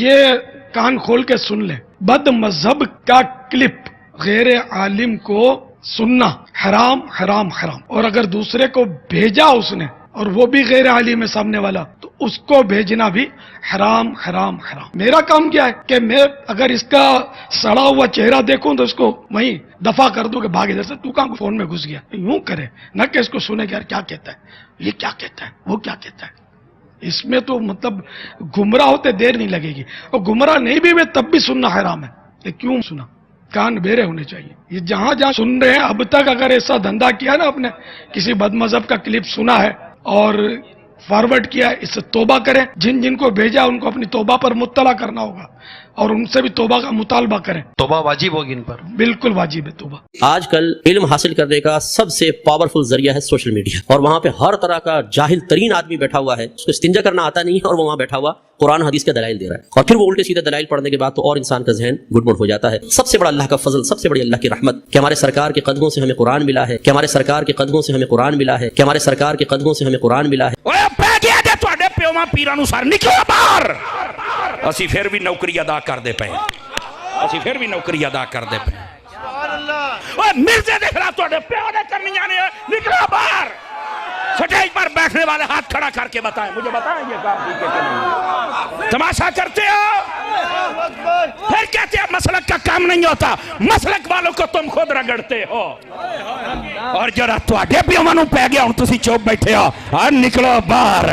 یہ کان کھول کے سن لیں، بد مذہب کا کلپ غیر عالم کو سننا حرام حرام حرام، اور اگر دوسرے کو بھیجا اس نے اور وہ بھی غیر عالم ہے سامنے والا تو اس کو بھیجنا بھی حرام حرام حرام۔ میرا کام کیا ہے کہ میں اگر اس کا سڑا ہوا چہرہ دیکھوں تو اس کو وہیں دفع کر دوں کہ بھاگ ادھر سے، تو کہاں فون میں گھس گیا، یوں کرے نہ کہ اس کو سنے کہ یار کیا کہتا ہے، یہ کیا کہتا ہے، وہ کیا کہتا ہے۔ اس میں تو مطلب گمراہ ہوتے دیر نہیں لگے گی، اور گمراہ نہیں بھی میں تب بھی سننا حرام ہے۔ کہ کیوں سنا؟ کان بیرے ہونے چاہیے۔ یہ جہاں جہاں سن رہے ہیں اب تک اگر ایسا دھندا کیا نا، آپ نے کسی بد مذہب کا کلپ سنا ہے اور فارورڈ کیا ہے، اس سے توبہ کریں، جن جن کو بھیجا ان کو اپنی توبہ پر مطلع کرنا ہوگا اور ان سے بھی توبہ کا مطالبہ کریں۔ توبہ واجب ہوگی ان پر؟ بالکل واجب ہے توبہ۔ آج کل علم حاصل کرنے کا سب سے پاورفل ذریعہ ہے سوشل میڈیا، اور وہاں پہ ہر طرح کا جاہل ترین آدمی بیٹھا ہوا ہے، اس کو استنجا کرنا آتا نہیں ہے اور وہ وہاں بیٹھا ہوا قرآن حدیث کے دلائل دے رہا ہے، اور پھر وہ الٹے سیدھے دلائل پڑھنے کے بعد تو اور انسان کا ذہن گڑبڑ ہو جاتا ہے۔ سب سے بڑا اللہ کا فضل، سب سے بڑی اللہ کی رحمت کہ ہمارے سرکار کے قدموں سے ہمیں قرآن ملا ہے، کہ ہمارے سرکار کے قدموں سے ہمیں قرآن ملا ہے، کہ ہمارے سرکار کے قدموں سے ہمیں قرآن ملا ہے۔ پیرانو سار نکلو باہر، اسی پھر بھی نوکری ادا کر دے پے، اسی پھر بھی نوکری ادا کر دے پے۔ مرزے دیکھ رہا تو پیو نے کرنی جانے، نکلو باہر۔ سٹیج پر بیٹھنے والے ہاتھ کھڑا کر کے بتائیں، مجھے بتائیں یہ کام ٹھیک ہے کہ نہیں؟ تماشا کرتے ہو، پھر کہتے ہیں مسلک کا کام نہیں ہوتا، مسلک والوں کو تم خود رگڑتے ہو۔ اور جرا تو آڈے پیو منو پہ گیا ہوں، تسی چوپ بیٹھے ہو، اور نکلو باہر۔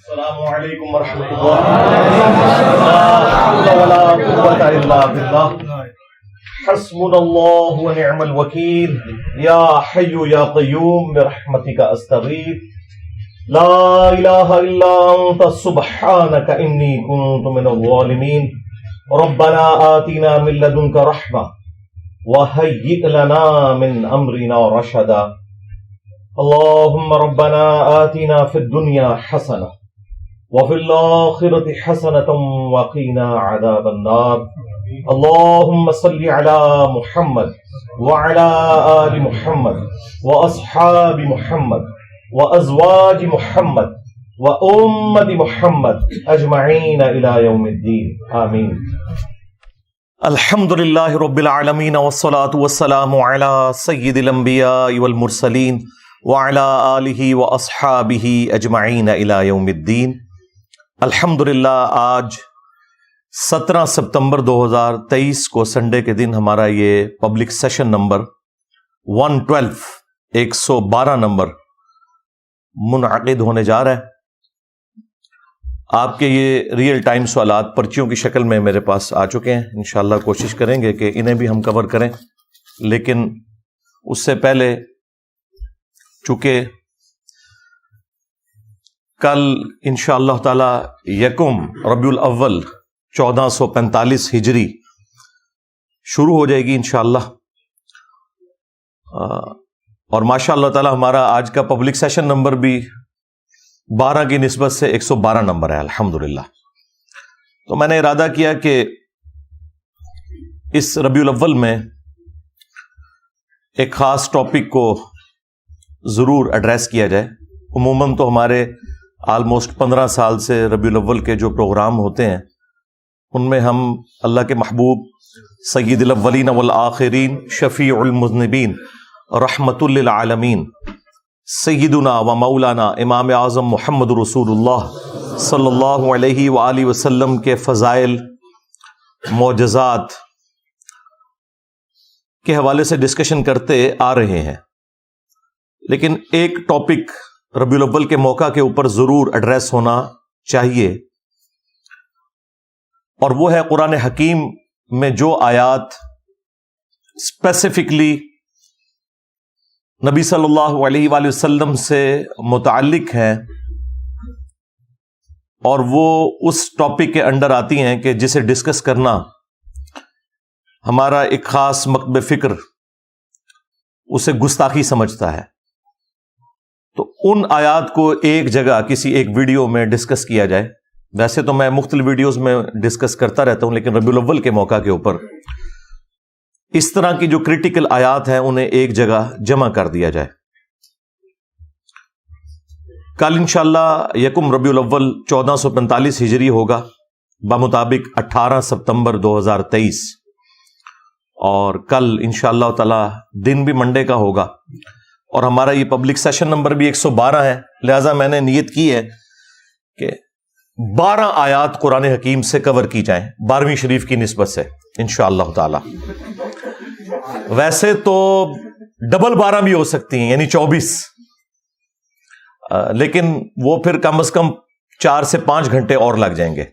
السلام علیکم ورحمۃ اللہ۔ حسبنا اللہ ونعم الوکیل، یا حی یا قیوم برحمتک استغیث، لا الہ الا انت سبحانک انی کنت من الظالمین، ربنا آتنا من لدنک رحمہ وہیئ لنا من امرنا رشدا، اللہم ربنا آتنا فی الدنیا حسنہ وفي الآخرة حسنة وقنا عذاب النار، اللهم صل على محمد وعلى آل محمد وأصحاب محمد وأزواج محمد وأمة محمد أجمعين إلى يوم الدين آمين۔ الحمد لله رب العالمين والصلاة والسلام على سيد الأنبياء والمرسلين وعلى آله وأصحابه أجمعين إلى يوم الدين۔ الحمدللہ آج 17 ستمبر 2023 کو سنڈے کے دن ہمارا یہ پبلک سیشن نمبر 112 112 نمبر منعقد ہونے جا رہا ہے۔ آپ کے یہ ریئل ٹائم سوالات پرچیوں کی شکل میں میرے پاس آ چکے ہیں، انشاءاللہ کوشش کریں گے کہ انہیں بھی ہم کور کریں، لیکن اس سے پہلے چونکہ کل انشاءاللہ تعالی یکم ربیع الاول 1445 ہجری شروع ہو جائے گی انشاءاللہ، اور ماشاءاللہ تعالی ہمارا آج کا پبلک سیشن نمبر بھی 12 کی نسبت سے 112 نمبر ہے الحمدللہ۔ تو میں نے ارادہ کیا کہ اس ربیع الاول میں ایک خاص ٹاپک کو ضرور ایڈریس کیا جائے۔ عموماً تو ہمارے آلموسٹ 15 سال سے ربیع الاول کے جو پروگرام ہوتے ہیں ان میں ہم اللہ کے محبوب سید الاولین والآخرین، شفیع المذنبین، رحمت للعالمین، سیدنا و مولانا امام اعظم محمد رسول اللہ صلی اللہ علیہ وآلہ وسلم کے فضائل، معجزات کے حوالے سے ڈسکشن کرتے آ رہے ہیں، لیکن ایک ٹاپک ربیع الاول کے موقع کے اوپر ضرور ایڈریس ہونا چاہیے، اور وہ ہے قرآن حکیم میں جو آیات اسپیسیفکلی نبی صلی اللہ علیہ وآلہ وسلم سے متعلق ہیں، اور وہ اس ٹاپک کے انڈر آتی ہیں کہ جسے ڈسکس کرنا ہمارا ایک خاص مکتب فکر اسے گستاخی سمجھتا ہے۔ تو ان آیات کو ایک جگہ کسی ایک ویڈیو میں ڈسکس کیا جائے۔ ویسے تو میں مختلف ویڈیوز میں ڈسکس کرتا رہتا ہوں، لیکن ربیع الاول کے موقع کے اوپر اس طرح کی جو کریٹیکل آیات ہیں انہیں ایک جگہ جمع کر دیا جائے۔ کل انشاءاللہ یکم ربیع الاول 1445 ہجری ہوگا بمطابق 18 ستمبر 2023، اور کل انشاءاللہ تعالی دن بھی منڈے کا ہوگا، اور ہمارا یہ پبلک سیشن نمبر بھی 112 ہے، لہذا میں نے نیت کی ہے کہ 12 آیات قرآن حکیم سے کور کی جائیں 12ویں شریف کی نسبت سے انشاءاللہ تعالی۔ ویسے تو ڈبل 12 بھی ہو سکتی ہیں، یعنی 24، لیکن وہ پھر کم از کم 4 سے 5 گھنٹے اور لگ جائیں گے،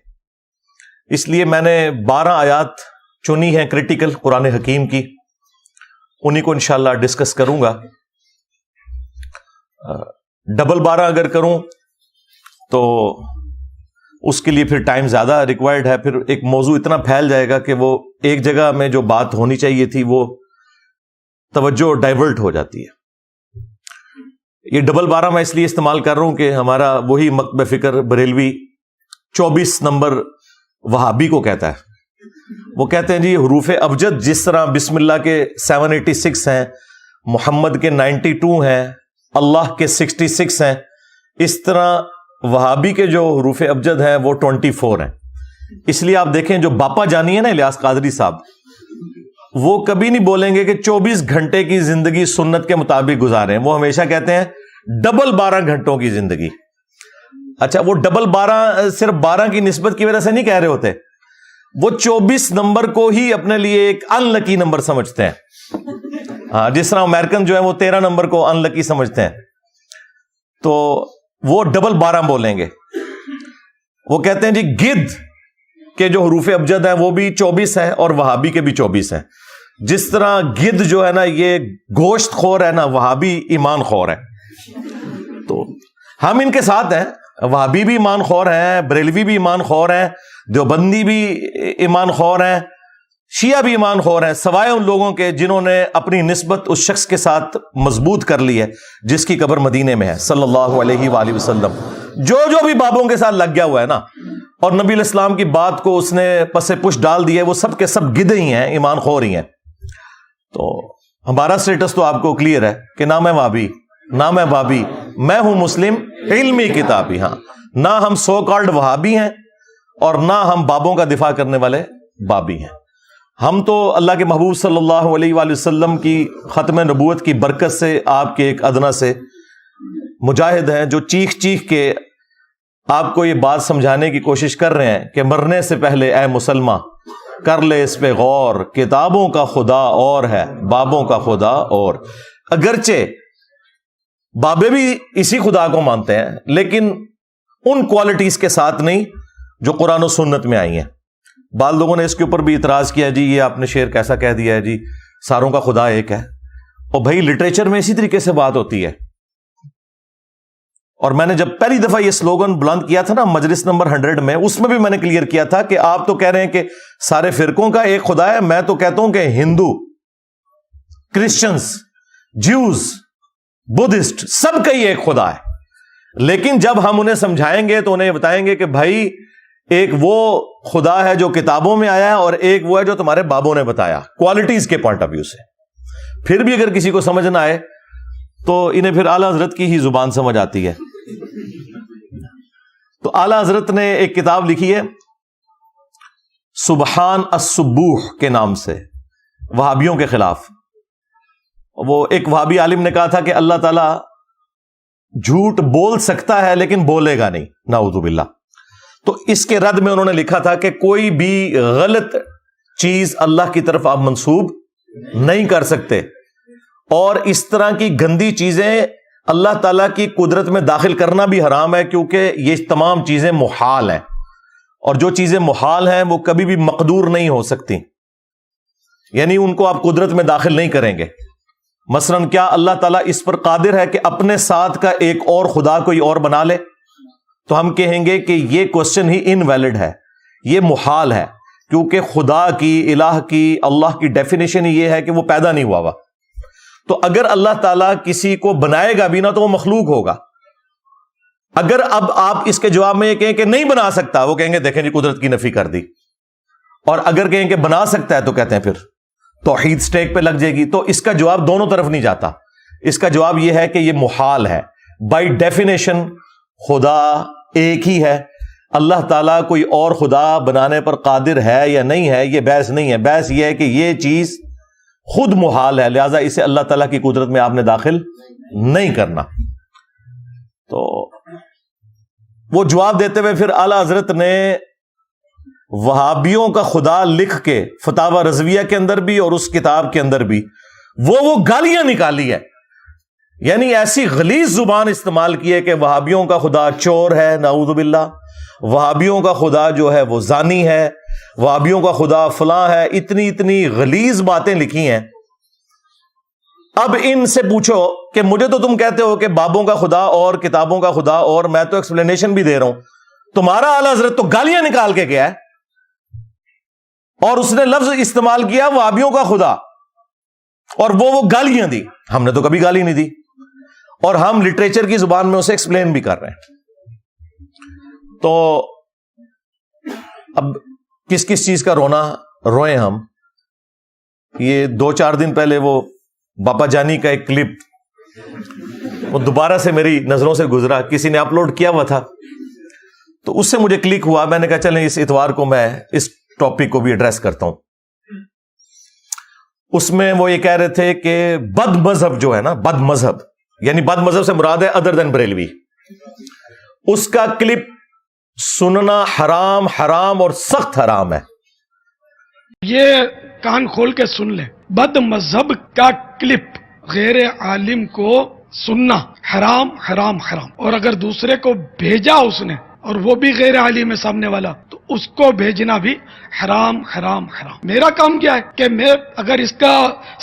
اس لیے میں نے 12 آیات چنی ہیں کریٹیکل قرآن حکیم کی، انہی کو انشاءاللہ ڈسکس کروں گا۔ ڈبل 12 اگر کروں تو اس کے لیے پھر ٹائم زیادہ ریکوائرڈ ہے، پھر ایک موضوع اتنا پھیل جائے گا کہ وہ ایک جگہ میں جو بات ہونی چاہیے تھی وہ توجہ ڈائیورٹ ہو جاتی ہے۔ یہ ڈبل 12 میں اس لیے استعمال کر رہا ہوں کہ ہمارا وہی مکتب فکر بریلوی 24 نمبر وہابی کو کہتا ہے۔ وہ کہتے ہیں جی حروف ابجد جس طرح بسم اللہ کے 786 ہیں، محمد کے 92 ہیں، اللہ کے 66 ہیں، اس طرح وہابی کے جو حروف ابجد ہیں وہ 24 ہیں۔ اس لیے آپ دیکھیں جو باپا جانی ہے نا الیاس قادری صاحب، وہ کبھی نہیں بولیں گے کہ 24 گھنٹے کی زندگی سنت کے مطابق گزاریں، وہ ہمیشہ کہتے ہیں ڈبل 12 گھنٹوں کی زندگی۔ اچھا، وہ ڈبل 12 صرف 12 کی نسبت کی وجہ سے نہیں کہہ رہے ہوتے، وہ 24 نمبر کو ہی اپنے لیے ایک ان لکی نمبر سمجھتے ہیں۔ ہاں، جس طرح امریکن جو ہے وہ 13 نمبر کو ان لکی سمجھتے ہیں، تو وہ ڈبل 12 بولیں گے۔ وہ کہتے ہیں جی گدھ کے جو حروف ابجد ہیں وہ بھی 24 ہیں اور وہابی کے بھی 24 ہیں۔ جس طرح گدھ جو ہے نا یہ گوشت خور ہے نا، وہابی ایمان خور ہے۔ تو ہم ان کے ساتھ ہیں، وہابی بھی ایمان خور ہیں، بریلوی بھی ایمان خور ہیں، دیوبندی بھی ایمان خور ہیں، شیعہ بھی ایمان خور ہیں، سوائے ان لوگوں کے جنہوں نے اپنی نسبت اس شخص کے ساتھ مضبوط کر لی ہے جس کی قبر مدینے میں ہے صلی اللہ علیہ وآلہ وسلم۔ جو بھی بابوں کے ساتھ لگ گیا ہوا ہے نا اور نبی علیہ السلام کی بات کو اس نے پس پش ڈال دی ہے، وہ سب کے سب گدھے ہی ہیں، ایمان خور ہی ہیں۔ تو ہمارا سٹیٹس تو آپ کو کلیئر ہے کہ نہ میں وہابی نہ میں بابی، میں ہوں مسلم علمی کتابی۔ ہاں، نہ ہم سو کالڈ وہابی ہیں اور نہ ہم بابوں کا دفاع کرنے والے بابی ہیں۔ ہم تو اللہ کے محبوب صلی اللہ علیہ وآلہ وسلم کی ختم نبوت کی برکت سے آپ کے ایک ادنا سے مجاہد ہیں جو چیخ چیخ کے آپ کو یہ بات سمجھانے کی کوشش کر رہے ہیں کہ مرنے سے پہلے اے مسلماں کر لے اس پہ غور، کتابوں کا خدا اور ہے بابوں کا خدا اور۔ اگرچہ بابے بھی اسی خدا کو مانتے ہیں لیکن ان کوالٹیز کے ساتھ نہیں جو قرآن و سنت میں آئی ہیں۔ بعض لوگوں نے اس کے اوپر بھی اعتراض کیا، جی یہ آپ نے شعر کیسا کہہ دیا ہے جی ساروں کا خدا ایک ہے۔ اور بھائی لٹریچر میں اسی طریقے سے بات ہوتی ہے۔ اور میں نے جب پہلی دفعہ یہ سلوگن بلند کیا تھا نا مجلس نمبر 100 میں، اس میں بھی میں نے کلیئر کیا تھا کہ آپ تو کہہ رہے ہیں کہ سارے فرقوں کا ایک خدا ہے، میں تو کہتا ہوں کہ ہندو، کرسچنز، جیوز، بدھسٹ سب کا ہی ایک خدا ہے۔ لیکن جب ہم انہیں سمجھائیں گے تو انہیں بتائیں گے کہ بھائی ایک وہ خدا ہے جو کتابوں میں آیا ہے اور ایک وہ ہے جو تمہارے بابوں نے بتایا، کوالٹیز کے پوائنٹ آف ویو سے۔ پھر بھی اگر کسی کو سمجھ نہ آئے تو انہیں پھر اعلیٰ حضرت کی ہی زبان سمجھ آتی ہے۔ تو اعلیٰ حضرت نے ایک کتاب لکھی ہے سبحان السبوح کے نام سے، وہابیوں کے خلاف۔ وہ ایک وہابی عالم نے کہا تھا کہ اللہ تعالیٰ جھوٹ بول سکتا ہے لیکن بولے گا نہیں، نعوذ باللہ۔ تو اس کے رد میں انہوں نے لکھا تھا کہ کوئی بھی غلط چیز اللہ کی طرف آپ منسوب نہیں کر سکتے، اور اس طرح کی گندی چیزیں اللہ تعالیٰ کی قدرت میں داخل کرنا بھی حرام ہے، کیونکہ یہ تمام چیزیں محال ہیں، اور جو چیزیں محال ہیں وہ کبھی بھی مقدور نہیں ہو سکتی، یعنی ان کو آپ قدرت میں داخل نہیں کریں گے۔ مثلا کیا اللہ تعالیٰ اس پر قادر ہے کہ اپنے ساتھ کا ایک اور خدا کوئی اور بنا لے؟ تو ہم کہیں گے کہ یہ کوسچن ہی انویلڈ ہے، یہ محال ہے، کیونکہ خدا کی، الہ کی، اللہ کی ڈیفینیشن یہ ہے کہ وہ پیدا نہیں ہوا ہوا۔ تو اگر اللہ تعالیٰ کسی کو بنائے گا بھی نہ تو وہ مخلوق ہوگا۔ اگر اب آپ اس کے جواب میں یہ کہیں کہ نہیں بنا سکتا، وہ کہیں گے دیکھیں جی قدرت کی نفی کر دی، اور اگر کہیں کہ بنا سکتا ہے تو کہتے ہیں پھر توحید سٹیک پہ لگ جائے گی۔ تو اس کا جواب دونوں طرف نہیں جاتا، اس کا جواب یہ ہے کہ یہ محال ہے، بائی ڈیفینیشن خدا ایک ہی ہے، اللہ تعالیٰ کوئی اور خدا بنانے پر قادر ہے یا نہیں ہے، یہ بحث نہیں ہے. بحث یہ ہے کہ یہ چیز خود محال ہے، لہذا اسے اللہ تعالیٰ کی قدرت میں آپ نے داخل نہیں کرنا. تو وہ جواب دیتے ہوئے پھر اعلی حضرت نے وہابیوں کا خدا لکھ کے فتاوی رضویہ کے اندر بھی اور اس کتاب کے اندر بھی وہ گالیاں نکالی ہے، یعنی ایسی غلیظ زبان استعمال کی ہے کہ وہابیوں کا خدا چور ہے، نعوذ باللہ، وہابیوں کا خدا جو ہے وہ زانی ہے، وہابیوں کا خدا فلاں ہے، اتنی غلیظ باتیں لکھی ہیں. اب ان سے پوچھو کہ مجھے تو تم کہتے ہو کہ بابوں کا خدا اور کتابوں کا خدا، اور میں تو ایکسپلینیشن بھی دے رہا ہوں، تمہارا اعلی حضرت تو گالیاں نکال کے گیا ہے اور اس نے لفظ استعمال کیا وہابیوں کا خدا، اور وہ گالیاں دی. ہم نے تو کبھی گالی نہیں دی، اور ہم لٹریچر کی زبان میں اسے ایکسپلین بھی کر رہے ہیں. تو اب کس چیز کا رونا روئیں ہم. یہ 2-4 دن پہلے وہ باپا جانی کا ایک کلپ وہ دوبارہ سے میری نظروں سے گزرا، کسی نے اپلوڈ کیا ہوا تھا، تو اس سے مجھے کلک ہوا. میں نے کہا چلیں اس اتوار کو میں اس ٹاپک کو بھی ایڈریس کرتا ہوں. اس میں وہ یہ کہہ رہے تھے کہ بد مذہب جو ہے نا، بد مذہب یعنی بد مذہب سے مراد ہے ادر دین بریلوی، اس کا کلپ سننا حرام اور سخت حرام ہے. یہ کان کھول کے سن لیں، بد مذہب کا کلپ غیر عالم کو سننا حرام حرام حرام، اور اگر دوسرے کو بھیجا اس نے اور وہ بھی غیر عالم ہے سامنے والا، تو اس کو بھیجنا بھی حرام حرام حرام. میرا کام کیا ہے کہ میں اگر اس کا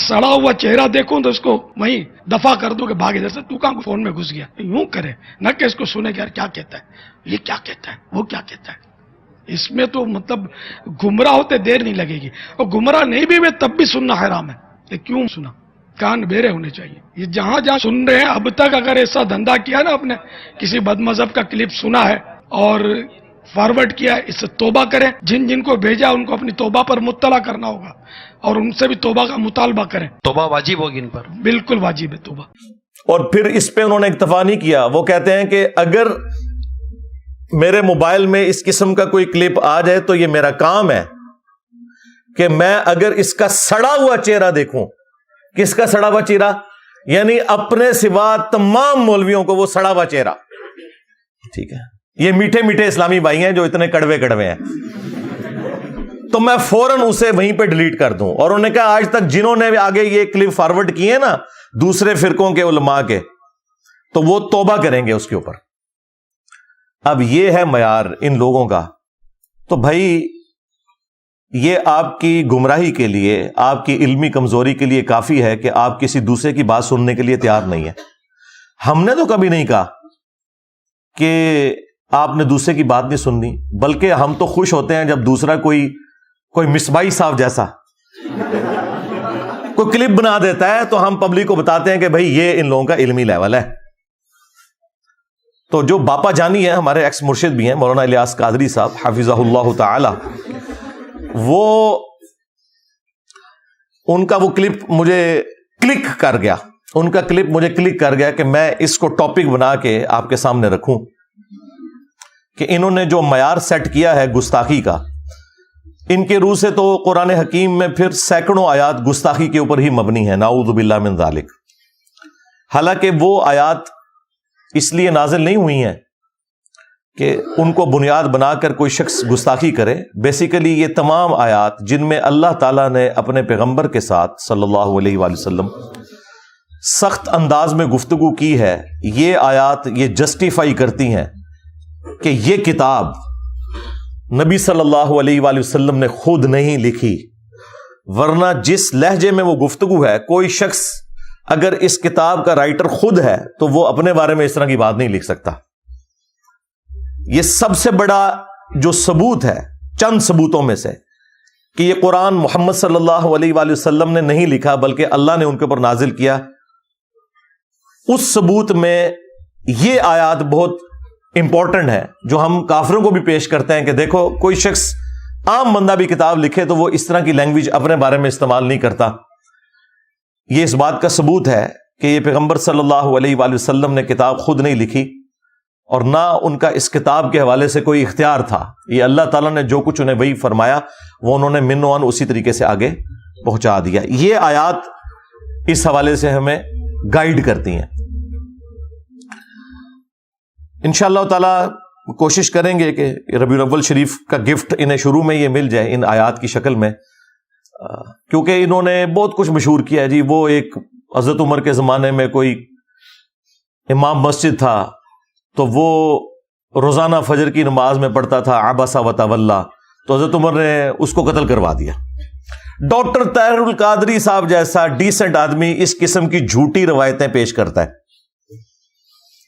سڑا ہوا چہرہ دیکھوں تو اس کو وہیں دفع کر دوں کہ بھاگ ادھر سے، تو کہاں فون میں گھس گیا. یوں کرے نہ کہ اس کو سنے کہ یار کیا کہتا ہے، یہ کیا کہتا ہے، وہ کیا کہتا ہے. اس میں تو مطلب گمراہ ہوتے دیر نہیں لگے گی، اور گمراہ نہیں بھی ہوئے تب بھی سننا حرام ہے. یہ کیوں سنا؟ کان بیرے ہونے چاہیے. یہ جہاں سن رہے ہیں اب تک اگر ایسا دھندا کیا نا، آپ نے کسی بد مذہب کا کلپ سنا ہے اور فارورڈ کیا ہے، اس سے توبہ کریں. جن کو بھیجا ان کو اپنی توبہ پر مطلع کرنا ہوگا اور ان سے بھی توبہ کا مطالبہ کریں. توبہ واجب ہوگی ان پر، بالکل واجب ہے توبہ. اور پھر اس پہ انہوں نے اکتفا نہیں کیا، وہ کہتے ہیں کہ اگر میرے موبائل میں اس قسم کا کوئی کلپ آ جائے تو یہ میرا کام ہے کہ میں اگر اس کا سڑا ہوا چہرہ دیکھوں. کس کا سڑا ہوا چہرہ؟ یعنی اپنے سوا تمام مولویوں کو وہ سڑا ہوا چہرہ. ٹھیک ہے، یہ میٹھے میٹھے اسلامی بھائی ہیں جو اتنے کڑوے کڑوے ہیں، تو میں فوراً اسے وہیں پہ ڈیلیٹ کر دوں. اور انہوں نے کہا آج تک جنہوں نے آگے یہ کلپ فارورڈ کیے نا دوسرے فرقوں کے علماء کے، تو وہ توبہ کریں گے اس کے اوپر. اب یہ ہے معیار ان لوگوں کا. تو بھائی یہ آپ کی گمراہی کے لیے، آپ کی علمی کمزوری کے لیے کافی ہے کہ آپ کسی دوسرے کی بات سننے کے لیے تیار نہیں ہے. ہم نے تو کبھی نہیں کہا کہ آپ نے دوسرے کی بات نہیں سننی، بلکہ ہم تو خوش ہوتے ہیں جب دوسرا کوئی مصباحی صاحب جیسا کوئی کلپ بنا دیتا ہے تو ہم پبلک کو بتاتے ہیں کہ بھائی یہ ان لوگوں کا علمی لیول ہے. تو جو باپا جانی ہیں، ہمارے ایکس مرشد بھی ہیں، مولانا الیاس قادری صاحب حفظہ اللہ تعالی، وہ ان کا وہ کلپ مجھے کلک کر گیا، ان کا کلپ مجھے کلک کر گیا کہ میں اس کو ٹاپک بنا کے آپ کے سامنے رکھوں کہ انہوں نے جو معیار سیٹ کیا ہے گستاخی کا، ان کے روح سے تو قرآن حکیم میں پھر سینکڑوں آیات گستاخی کے اوپر ہی مبنی ہے، نعوذ باللہ من ذالک. حالانکہ وہ آیات اس لیے نازل نہیں ہوئی ہیں کہ ان کو بنیاد بنا کر کوئی شخص گستاخی کرے. بیسیکلی یہ تمام آیات جن میں اللہ تعالیٰ نے اپنے پیغمبر کے ساتھ صلی اللہ علیہ وآلہ وسلم سخت انداز میں گفتگو کی ہے، یہ آیات یہ جسٹیفائی کرتی ہیں کہ یہ کتاب نبی صلی اللہ علیہ وآلہ وسلم نے خود نہیں لکھی، ورنہ جس لہجے میں وہ گفتگو ہے، کوئی شخص اگر اس کتاب کا رائٹر خود ہے تو وہ اپنے بارے میں اس طرح کی بات نہیں لکھ سکتا. یہ سب سے بڑا جو ثبوت ہے چند ثبوتوں میں سے کہ یہ قرآن محمد صلی اللہ علیہ وآلہ وسلم نے نہیں لکھا بلکہ اللہ نے ان کے اوپر نازل کیا. اس ثبوت میں یہ آیات بہت امپورٹنٹ ہے جو ہم کافروں کو بھی پیش کرتے ہیں کہ دیکھو کوئی شخص عام بندہ بھی کتاب لکھے تو وہ اس طرح کی لینگویج اپنے بارے میں استعمال نہیں کرتا. یہ اس بات کا ثبوت ہے کہ یہ پیغمبر صلی اللہ علیہ وآلہ وسلم نے کتاب خود نہیں لکھی اور نہ ان کا اس کتاب کے حوالے سے کوئی اختیار تھا. یہ اللہ تعالیٰ نے جو کچھ انہیں وہی فرمایا وہ انہوں نے من و عن اسی طریقے سے آگے پہنچا دیا. یہ آیات اس حوالے سے ہمیں گائیڈ کرتی ہیں. انشاءاللہ تعالی کوشش کریں گے کہ ربیع الاول شریف کا گفٹ انہیں شروع میں یہ مل جائے ان آیات کی شکل میں، کیونکہ انہوں نے بہت کچھ مشہور کیا ہے جی. وہ ایک حضرت عمر کے زمانے میں کوئی امام مسجد تھا تو وہ روزانہ فجر کی نماز میں پڑھتا تھا عبس و تولی، تو حضرت عمر نے اس کو قتل کروا دیا. ڈاکٹر طاہر القادری صاحب جیسا ڈیسنٹ آدمی اس قسم کی جھوٹی روایتیں پیش کرتا ہے.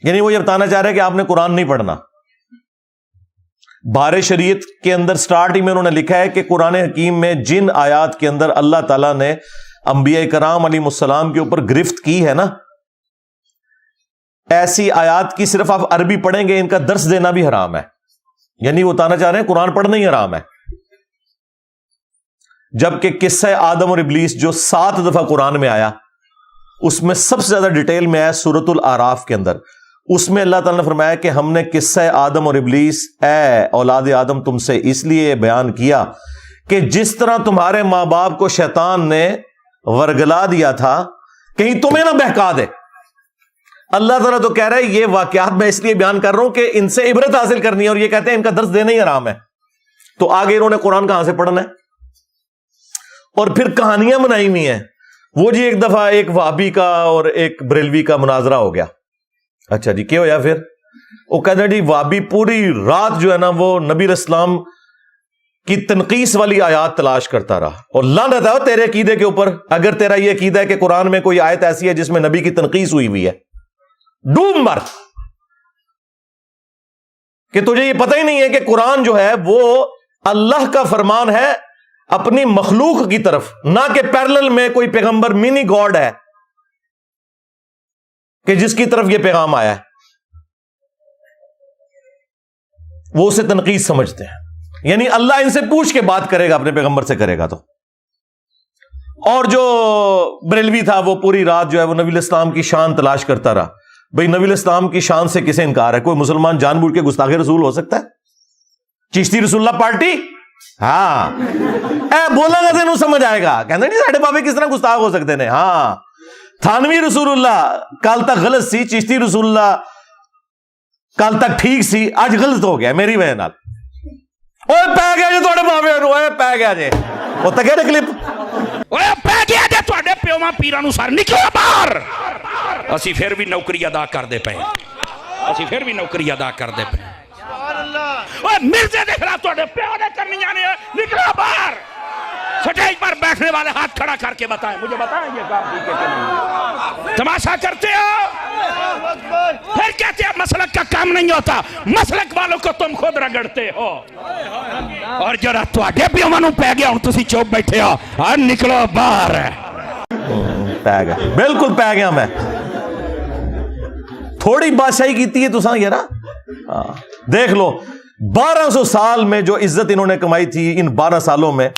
یعنی وہ یہ بتانا چاہ رہے ہیں کہ آپ نے قرآن نہیں پڑھنا. بہار شریعت کے اندر سٹارٹ ہی میں انہوں نے لکھا ہے کہ قرآن حکیم میں جن آیات کے اندر اللہ تعالیٰ نے انبیاء کرام علیہ السلام کے اوپر گرفت کی ہے نا، ایسی آیات کی صرف آپ عربی پڑھیں گے ان کا درس دینا بھی حرام ہے. یعنی وہ بتانا چاہ رہے ہیں قرآن پڑھنا ہی حرام ہے. جبکہ قصہ آدم اور ابلیس جو 7 دفعہ قرآن میں آیا اس میں سب سے زیادہ ڈیٹیل میں آیا سورۃ الاعراف کے اندر. اس میں اللہ تعالیٰ نے فرمایا کہ ہم نے قصہ آدم اور ابلیس اے اولاد آدم تم سے اس لیے بیان کیا کہ جس طرح تمہارے ماں باپ کو شیطان نے ورگلا دیا تھا کہیں تمہیں نہ بہکا دے. اللہ تعالیٰ تو کہہ رہا ہے یہ واقعات میں اس لیے بیان کر رہا ہوں کہ ان سے عبرت حاصل کرنی ہے، اور یہ کہتے ہیں ان کا درس دینا ہی حرام ہے. تو آگے انہوں نے قرآن کہاں سے پڑھنا ہے؟ اور پھر کہانیاں بنائی ہوئی ہیں. وہ جی ایک دفعہ ایک وہابی کا اور ایک بریلوی کا مناظرہ ہو گیا. اچھا جی کیا ہوا پھر؟ وہ کہتے ہیں جی وہابی پوری رات جو ہے نا وہ نبی علیہ السلام کی تنقیص والی آیات تلاش کرتا رہا، اور لعنت ہے تیرے عقیدے کے اوپر اگر تیرا یہ عقیدہ ہے کہ قرآن میں کوئی آیت ایسی ہے جس میں نبی کی تنقیص ہوئی ہے. ڈوب مر کہ تجھے یہ پتہ ہی نہیں ہے کہ قرآن جو ہے وہ اللہ کا فرمان ہے اپنی مخلوق کی طرف، نہ کہ پیرلل میں کوئی پیغمبر منی گاڈ ہے کہ جس کی طرف یہ پیغام آیا ہے. وہ اسے تنقید سمجھتے ہیں. یعنی اللہ ان سے پوچھ کے بات کرے گا، اپنے پیغمبر سے کرے گا. تو اور جو بریلوی تھا وہ پوری رات جو ہے وہ نبی علیہ السلام کی شان تلاش کرتا رہا. بھئی نبی علیہ السلام کی شان سے کسے انکار ہے؟ کوئی مسلمان جان بوجھ کے گستاخ رسول ہو سکتا ہے؟ چشتی رسول اللہ پارٹی ہاں بولا گا تینوں سمجھ آئے گا. کہنا نہیں ساڑھے بابے کس طرح گستاخ ہو سکتے ہیں. ہاں تھانوی رسول اللہ کل تک غلط سی، چشتی رسول اللہ کل تک ٹھیک سی، آج غلط ہو گیا میری وجہ نال. اوے پی گیا جی تھوڑے بابے نو، اوے پی گیا جی وہ تک ہے کلپ، اوے پی گیا جی تھوڑے پیواں پیراں سر نکلو باہر. اسی پھر بھی نوکری ادا کرتے پے، اسی پھر بھی نوکری ادا کرتے پے. اوے مرزے دیکھ رہا تھوڑے پیو نے کرنی آنے نکلو باہر. سٹیج پر بیٹھنے والے ہاتھ کھڑا کر کے بتائیں، مجھے بتائیں یہ کام ٹھیک ہے کہ نہیں؟ تماشا کرتے ہو پھر کہتے ہیں مسلک کا کام نہیں ہوتا. مسلک والوں کو تم خود رگڑتے ہو. اور جرا تواڈے پیواں نوں پے گیا ہن تسی چوپ بیٹھے ہو، اور نکلو باہر. پی گیا، بالکل پی گیا. میں تھوڑی بادشاہی کیتی ہے تساں یار. دیکھ لو 1200 سال میں جو عزت انہوں نے کمائی تھی، ان 12 سالوں میں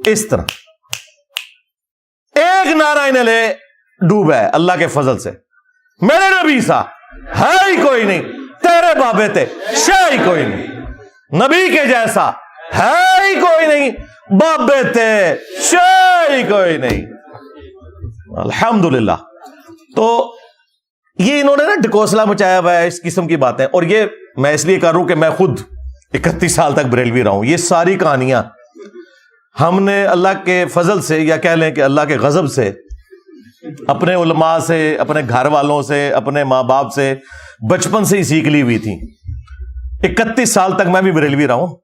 اس طرح ایک نعرہ انہیں لے ڈوبا ہے اللہ کے فضل سے. میرے نبی سا ہے ہی کوئی نہیں، تیرے بابے تے شے ہی کوئی نہیں، نبی کے جیسا ہے ہی کوئی نہیں، بابے تے شے ہی کوئی نہیں. الحمدللہ. تو یہ انہوں نے نا ڈھکوسلا مچایا ہوا ہے اس قسم کی باتیں. اور یہ میں اس لیے کر رہا ہوں کہ میں خود 31 سال تک بریلوی رہا ہوں. یہ ساری کہانیاں ہم نے اللہ کے فضل سے، یا کہہ لیں کہ اللہ کے غضب سے، اپنے علماء سے، اپنے گھر والوں سے، اپنے ماں باپ سے بچپن سے ہی سیکھ لی ہوئی تھی. 31 سال تک میں بھی بریلوی رہا ہوں.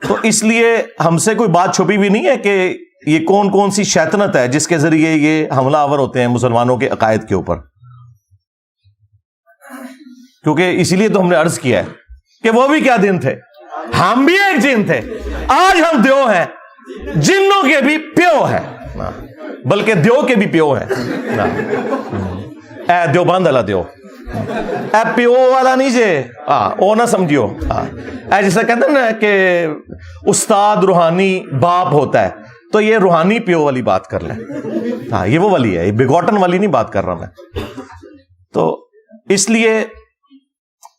تو اس لیے ہم سے کوئی بات چھپی بھی نہیں ہے کہ یہ کون کون سی شیطنت ہے جس کے ذریعے یہ حملہ آور ہوتے ہیں مسلمانوں کے عقائد کے اوپر. کیونکہ اسی لیے تو ہم نے عرض کیا ہے کہ وہ بھی کیا دن تھے، ہم بھی ایک جن تھے. آج ہم دیو ہیں، جنوں کے بھی پیو ہے، بلکہ دیو کے بھی پیو ہے. اے دیو باندھ والا دیو، اے پیو والا نہیں جے او نہ سمجھیو. اے جیسا کہتے ہیں نا کہ استاد روحانی باپ ہوتا ہے، تو یہ روحانی پیو والی بات کر لیں. ہاں یہ وہ والی ہے، یہ بگوٹن والی نہیں بات کر رہا میں. تو اس لیے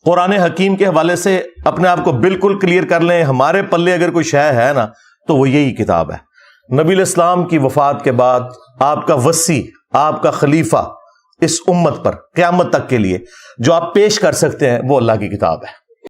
قرآن حکیم کے حوالے سے اپنے آپ کو بالکل کلیئر کر لیں. ہمارے پلے اگر کوئی شے ہے نا تو وہ یہی کتاب ہے. نبی علیہ السلام کی وفات کے بعد آپ کا وصی، آپ کا خلیفہ اس امت پر قیامت تک کے لیے جو آپ پیش کر سکتے ہیں وہ اللہ کی کتاب ہے.